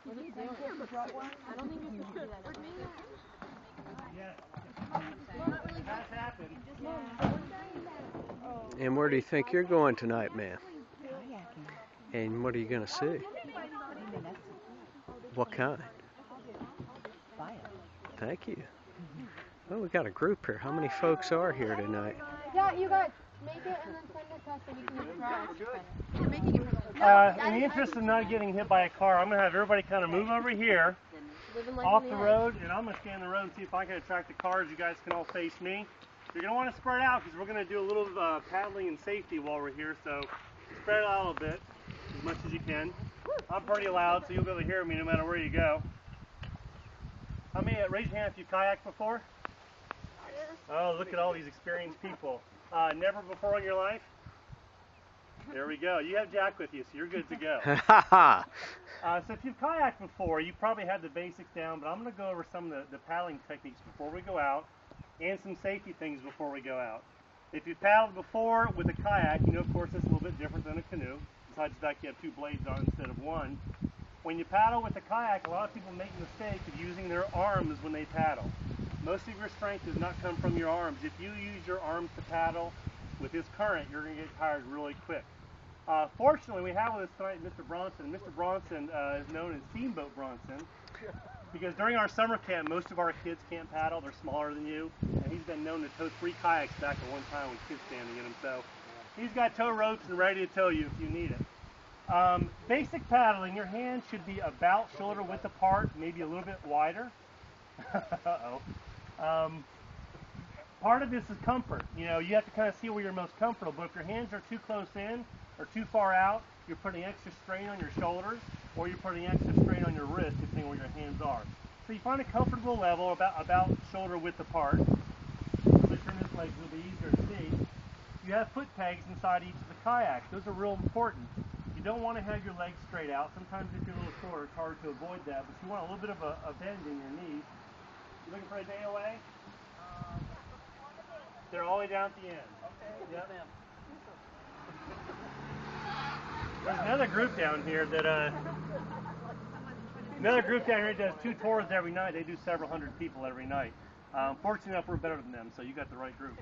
What are you doing? I don't think you're supposed to do that. Yeah, that's happened. And where do you think you're going tonight, man? And what are you going to see? What kind? Thank you. Well, we got a group here. How many folks are here tonight? Yeah, you guys make it and then send it to us so we can try. We're making it. In the interest of not getting hit by a car, I'm going to have everybody kind of move over here off the road, and I'm going to stand in the road and see if I can attract the cars. You guys can all face me. You're going to want to spread out because we're going to do a little paddling and safety while we're here, so spread out a little bit as much as you can. I'm pretty loud, so you'll be able to hear me no matter where you go. How many, raise your hand if you kayaked before? Oh, look at all these experienced people. Never before in your life? There we go. You have Jack with you, so you're good to go. So if you've kayaked before, you probably have the basics down, but I'm going to go over some of the paddling techniques before we go out and some safety things before we go out. If you've paddled before with a kayak, you know, of course, it's a little bit different than a canoe. Besides the fact you have two blades on instead of one. When you paddle with a kayak, a lot of people make the mistake of using their arms when they paddle. Most of your strength does not come from your arms. If you use your arms to paddle with this current, you're going to get tired really quick. Fortunately, we have with us tonight Mr. Bronson. Mr. Bronson is known as Steamboat Bronson because during our summer camp, most of our kids can't paddle. They're smaller than you, and he's been known to tow 3 kayaks back at one time with kids standing in them. So he's got tow ropes and ready to tow you if you need it. Basic paddling, your hands should be about shoulder width apart, maybe a little bit wider. Uh-oh. Part of this is comfort. You know, you have to kind of see where you're most comfortable, but if your hands are too close in or too far out, you're putting extra strain on your shoulders or you're putting extra strain on your wrist depending on where your hands are. So you find a comfortable level about shoulder width apart. Let me turn this way so it'll be easier to see. You have foot pegs inside each of the kayaks. Those are real important. You don't want to have your legs straight out. Sometimes if you're a little shorter, it's hard to avoid that, but you want a little bit of a bend in your knees. You looking for a day away? They're all the way down at the end. Okay. Yep. There's another group down here that does 2 tours every night. They do several hundred people every night. Fortunately enough, we're better than them, so you got the right group.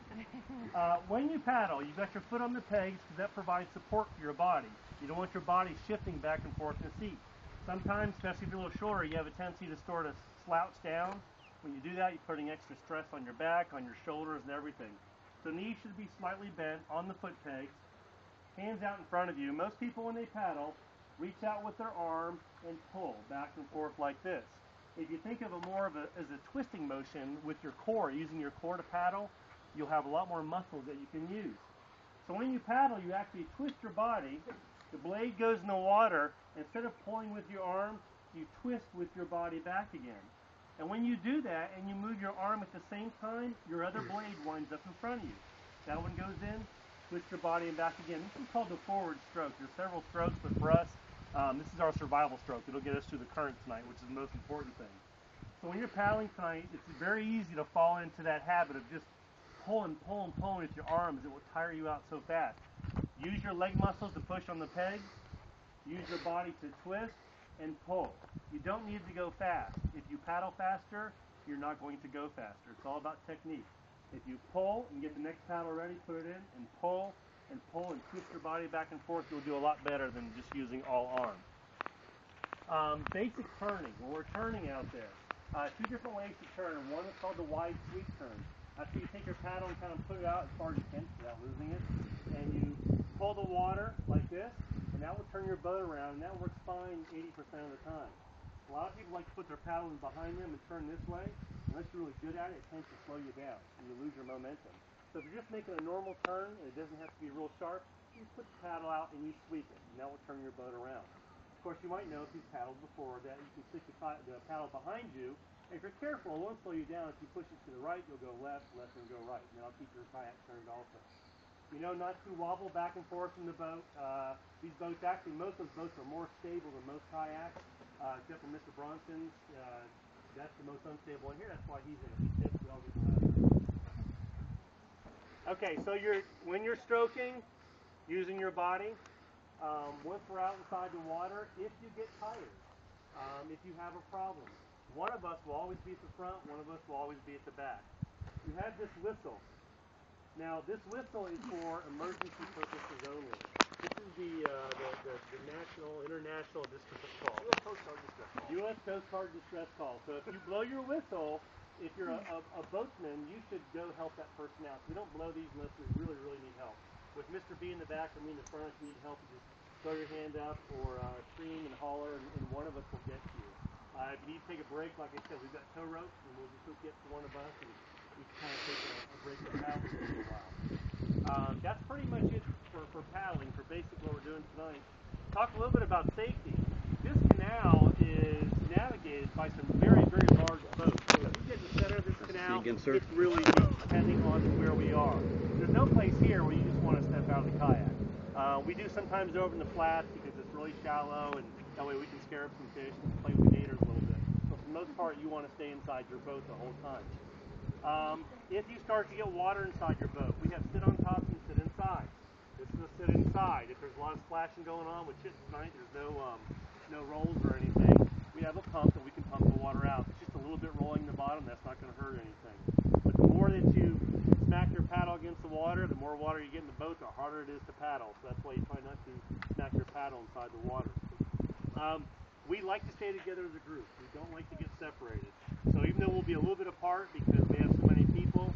When you paddle, you've got your foot on the pegs because that provides support for your body. You don't want your body shifting back and forth in the seat. Sometimes, especially if you're a little shorter, you have a tendency to sort of slouch down. When you do that, you're putting extra stress on your back, on your shoulders, and everything. So knees should be slightly bent on the foot pegs, hands out in front of you. Most people, when they paddle, reach out with their arm and pull back and forth like this. If you think of it more of as a twisting motion with your core, using your core to paddle, you'll have a lot more muscles that you can use. So when you paddle, you actually twist your body. The blade goes in the water. Instead of pulling with your arm, you twist with your body back again. And when you do that and you move your arm at the same time, your other blade winds up in front of you. That one goes in, twist your body and back again. This is called the forward stroke. There's several strokes, but for us, this is our survival stroke. It'll get us through the current tonight, which is the most important thing. So when you're paddling tonight, it's very easy to fall into that habit of just pulling with your arms. It will tire you out so fast. Use your leg muscles to push on the pegs. Use your body to twist and pull. You don't need to go fast. If you paddle faster, you're not going to go faster. It's all about technique. If you pull and get the next paddle ready, put it in, and pull and twist your body back and forth, you'll do a lot better than just using all arms. Basic turning. When we're turning out there, 2 different ways to turn. One is called the wide sweep turn. After you take your paddle and kind of put it out as far as you can without losing it, and you pull the water like this, and that will turn your boat around, and that works fine 80% of the time. A lot of people like to put their paddle in behind them and turn this way. Unless you're really good at it, it tends to slow you down, and you lose your momentum. So if you're just making a normal turn, and it doesn't have to be real sharp, you put the paddle out and you sweep it, and that will turn your boat around. Of course, you might know if you've paddled before that you can stick the paddle behind you, and if you're careful, it won't slow you down. If you push it to the right, you'll go left, left will go right, and that'll keep your kayak turned also. You know, not to wobble back and forth in the boat. These boats, actually, most of those boats are more stable than most kayaks, except for Mr. Bronson's. That's the most unstable one here. That's why he's in it. He tips. We all get the last. Okay, so when you're stroking, using your body, once we're out inside the water, if you get tired, if you have a problem. One of us will always be at the front, one of us will always be at the back. You have this whistle. Now, this whistle is for emergency purposes only. This is the national, international distress call. U.S. Coast Guard distress call. So if you blow your whistle, if you're a boatsman, you should go help that person out. We don't blow these unless we really, really need help. With Mr. B in the back or me in the front, if you need help, you just throw your hand up or scream and holler, and one of us will get to you. If you need to take a break, like I said, we've got tow ropes, and we'll just hook you up to one of us, and we can kind of take a break from paddling for a little while. That's pretty much it for paddling, for basically what we're doing tonight. Talk a little bit about safety. This canal is navigated by some very, very large boats. So if you get in the center of this canal, it's really deep, depending on where we are. There's no place here where you just want to step out of the kayak. We do sometimes over in the flats because it's really shallow, and that way we can scare up some fish and play with the gators a little bit. But for the most part, you want to stay inside your boat the whole time. If you start to get water inside your boat, we have sit on top and sit inside. This is a sit inside. If there's a lot of splashing going on, which tonight there's no rolls or anything, we have a pump that we can pump the water out. It's just a little bit rolling in the bottom. That's not going to hurt anything. But the more that you smack your paddle against the water, the more water you get in the boat, the harder it is to paddle. So that's why you try not to smack your paddle inside the water. We like to stay together as a group. We don't like to get separated. So even though we'll be a little bit apart because we have so many people,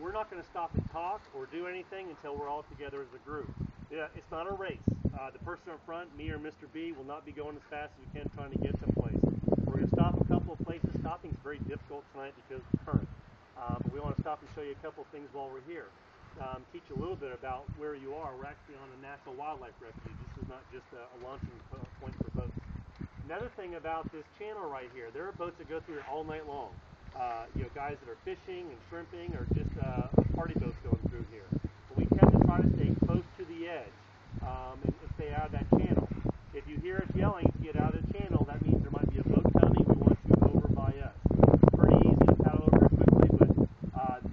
we're not going to stop and talk or do anything until we're all together as a group. Yeah, it's not a race. The person up front, me or Mr. B, will not be going as fast as we can trying to get someplace. We're going to stop a couple of places. Stopping is very difficult tonight because of the current. But we want to stop and show you a couple of things while we're here. Teach you a little bit about where you are. We're actually on a national wildlife refuge. This is not just a launching point for boats. Another thing about this channel right here, there are boats that go through here all night long. Guys that are fishing and shrimping, or just party boats going through here. But we tend to try to stay close to the edge and stay out of that channel. If you hear us yelling to get out of the channel, that means there might be a boat coming. We want you over by us. It's pretty easy to paddle over quickly, but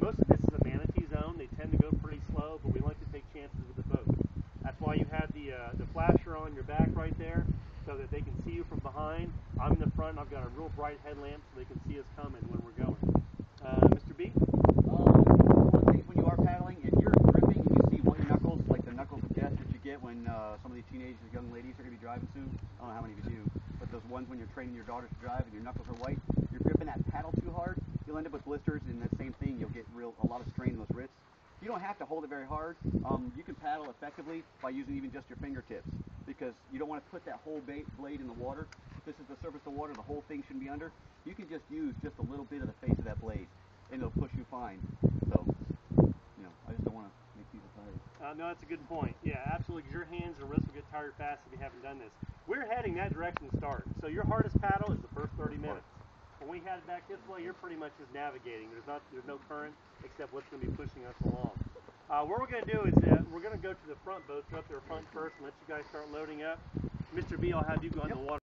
most of this is a manatee zone. They tend to go pretty slow, but we like to take chances with the boat. That's why you have the flasher on your back right there, so that they can see you from behind. I'm in the front, and I've got a real bright headlamp so they can see us coming when we're going. Mr. B? One thing when you are paddling, if you're gripping and you see one of your knuckles, like the knuckles of death that you get when some of these teenagers, young ladies are going to be driving soon, I don't know how many of you do, but those ones when you're training your daughter to drive and your knuckles are white, you're gripping that paddle too hard, you'll end up with blisters, and that same thing, you'll get a lot of strain in those wrists. You don't have to hold it very hard. You can paddle effectively by using even just your fingertips, because you don't want to put that whole blade in the water. If this is the surface of the water, the whole thing shouldn't be under. You can just use just a little bit of the face of that blade, and it'll push you fine. So, I just don't want to make people tired. No, that's a good point. Yeah, absolutely, because your hands and wrists will get tired fast if you haven't done this. We're heading that direction to start. So your hardest paddle is the first 30 minutes. When we head back this way, you're pretty much just navigating. There's no current except what's going to be pushing us along. What we're going to do is we're going to go to the front boats, up there front first, and let you guys start loading up. Mr. B, I'll have you go on the water.